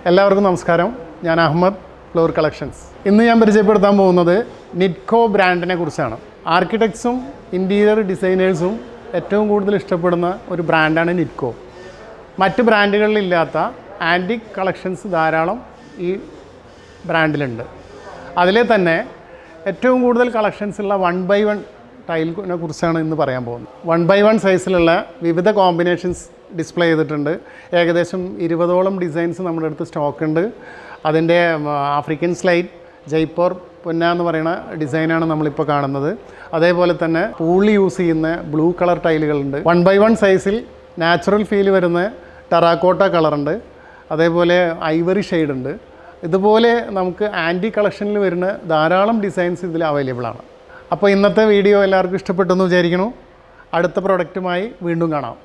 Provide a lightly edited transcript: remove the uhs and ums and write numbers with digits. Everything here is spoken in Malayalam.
എല്ലാവർക്കും നമസ്കാരം. ഞാൻ അഹമ്മദ്, ഫ്ലോർ കളക്ഷൻസ്. ഇന്ന് ഞാൻ പരിചയപ്പെടുത്താൻ പോകുന്നത് നിറ്റ്കോ ബ്രാൻഡിനെ കുറിച്ചാണ്. ആർക്കിടെക്ട്സും ഇൻറ്റീരിയർ ഡിസൈനേഴ്സും ഏറ്റവും കൂടുതൽ ഇഷ്ടപ്പെടുന്ന ഒരു ബ്രാൻഡാണ് നിറ്റ്കോ. മറ്റ് ബ്രാൻഡുകളിലില്ലാത്ത ആൻറ്റിക് കളക്ഷൻസ് ധാരാളം ഈ ബ്രാൻഡിലുണ്ട്. അതിലെ തന്നെ ഏറ്റവും കൂടുതൽ കളക്ഷൻസ് ഉള്ള 1x1 ടൈലിനെ കുറിച്ചാണ് ഇന്ന് പറയാൻ പോകുന്നത്. 1x1 സൈസിലുള്ള വിവിധ കോമ്പിനേഷൻസ് ഡിസ്പ്ലേ ചെയ്തിട്ടുണ്ട്. ഏകദേശം 20ഓളം ഡിസൈൻസ് നമ്മുടെ അടുത്ത് സ്റ്റോക്ക് ഉണ്ട്. അതിൻ്റെ ആഫ്രിക്കൻ സ്ലൈറ്റ്, ജയ്പൂർ പൊന്ന എന്ന് പറയുന്ന ഡിസൈനാണ് നമ്മളിപ്പോൾ കാണുന്നത്. അതേപോലെ തന്നെ പൂളി യൂസ് ചെയ്യുന്ന ബ്ലൂ കളർ ടൈലുകളുണ്ട്. 1x1 സൈസിൽ നാച്ചുറൽ ഫീൽ വരുന്ന ടെറാക്കോട്ട കളറുണ്ട്. അതേപോലെ ഐവറി ഷെയ്ഡ് ഉണ്ട്. ഇതുപോലെ നമുക്ക് ആൻറ്റി കളക്ഷനിൽ വരുന്ന ധാരാളം ഡിസൈൻസ് ഇതിൽ അവൈലബിൾ ആണ്. അപ്പോൾ ഇന്നത്തെ വീഡിയോ എല്ലാവർക്കും ഇഷ്ടപ്പെട്ടെന്ന് വിചാരിക്കുന്നു. അടുത്ത പ്രൊഡക്റ്റുമായി വീണ്ടും കാണാം.